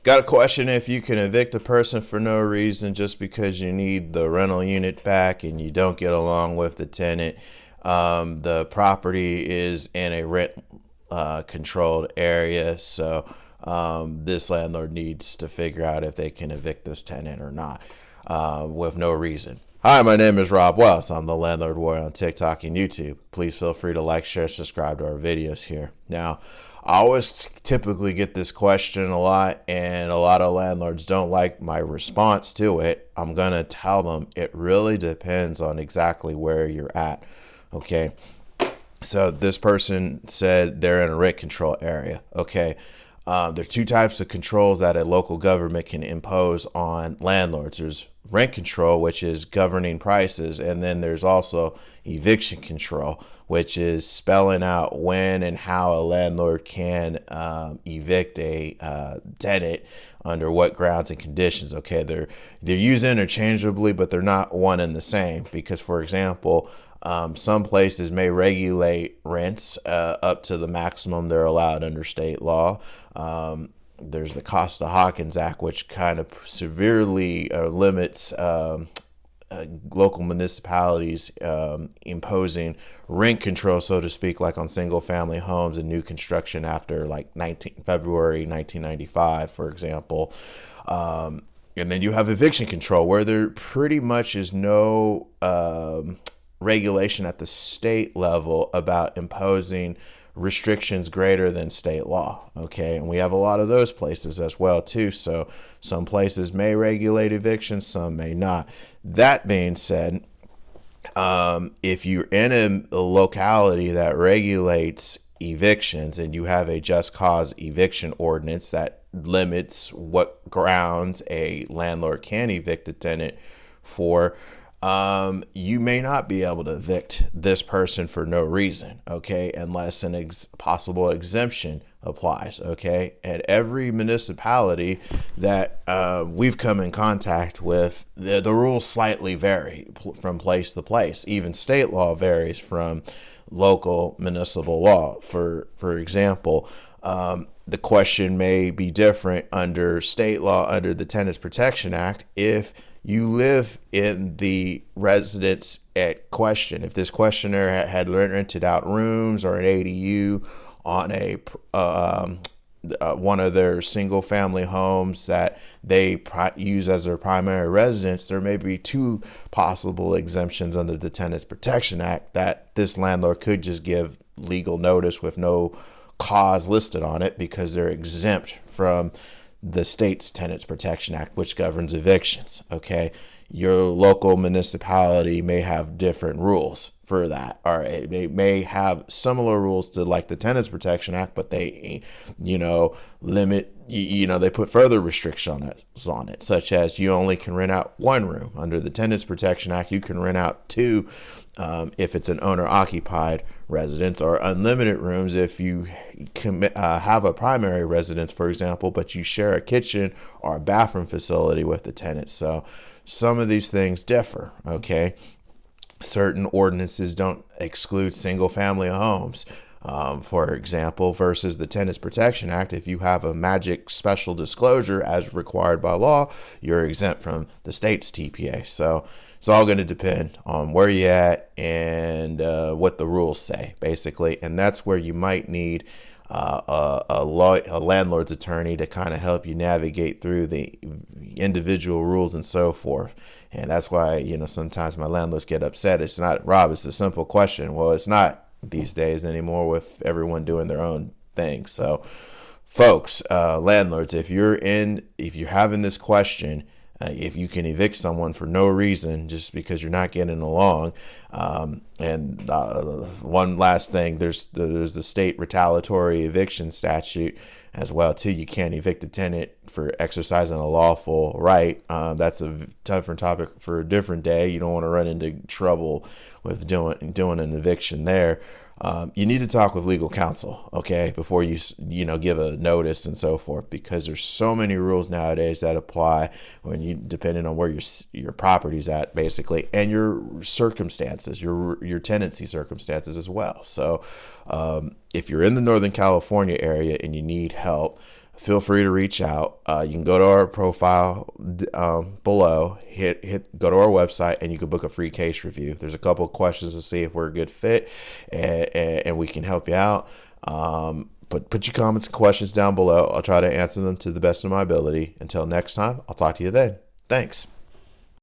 Got a question if you can evict a person for no reason just because you need the rental unit back and you don't get along with the tenant. The property is in a rent controlled area, so this landlord needs to figure out if they can evict this tenant or not with no reason. Hi, my name is Rob Wells. I'm the Landlord Warrior on TikTok and YouTube. Please feel free to like, share, subscribe to our videos here. Now, I always typically get this question a lot, and a lot of landlords don't like my response to it. I'm going to tell them it really depends on exactly where you're at. Okay. So this person said they're in a rent control area. Okay. There are two types of controls that a local government can impose on landlords. There's rent control, which is governing prices, and then there's also eviction control, which is spelling out when and how a landlord can evict a tenant under what grounds and conditions. Okay, they're used interchangeably, but they're not one and the same. Because, for example, some places may regulate rents up to the maximum they're allowed under state law. There's the Costa-Hawkins Act, which kind of severely limits local municipalities imposing rent control, so to speak, like on single-family homes and new construction after like February 1995, for example. And then you have eviction control, where there pretty much is no regulation at the state level about imposing restrictions greater than state law. Okay, and we have a lot of those places as well too. So some places may regulate evictions, some may not. That being said, if you're in a locality that regulates evictions and you have a just cause eviction ordinance that limits what grounds a landlord can evict a tenant for, you may not be able to evict this person for no reason, okay, unless an possible exemption applies, okay? And every municipality that we've come in contact with, the rules slightly vary from place to place. Even state law varies from local municipal law. For example, the question may be different under state law, under the Tenants Protection Act, if you live in the residence at question. If this questioner had rented out rooms or an ADU on a one of their single family homes that they use as their primary residence, there may be two possible exemptions under the Tenants Protection Act that this landlord could just give legal notice with no cause listed on it, because they're exempt from the state's Tenants Protection Act, which governs evictions. Okay, your local municipality may have different rules for that, or they may have similar rules to like the Tenants Protection Act, but they, limit, they put further restrictions on it, such as you only can rent out one room. Under the Tenants Protection Act, you can rent out two if it's an owner-occupied residence, or unlimited rooms if you have a primary residence, for example, but you share a kitchen or a bathroom facility with the tenant. So some of these things differ, okay? Certain ordinances don't exclude single-family homes. For example, versus the Tenants Protection Act, if you have a magic special disclosure as required by law, you're exempt from the state's TPA. So it's all going to depend on where you're at and what the rules say, basically. And that's where you might need a landlord's attorney to kind of help you navigate through the individual rules and so forth. And that's why, sometimes my landlords get upset. It's not, Rob, it's a simple question. Well, it's not these days anymore, with everyone doing their own thing. So folks, landlords, if you're having this question, if you can evict someone for no reason just because you're not getting along, and one last thing, there's the state retaliatory eviction statute as well too. You can't evict a tenant for exercising a lawful right. That's a different topic for a different day. You don't want to run into trouble with doing an eviction there. You need to talk with legal counsel, okay, before you give a notice and so forth, because there's so many rules nowadays that apply depending on where your property's at, basically, and your circumstances, your tenancy circumstances as well. So if you're in the Northern California area and you need help feel free to reach out. You can go to our profile below, go to our website, and you can book a free case review. There's a couple of questions to see if we're a good fit, and we can help you out. But put your comments and questions down below. I'll try to answer them to the best of my ability. Until next time, I'll talk to you then. Thanks.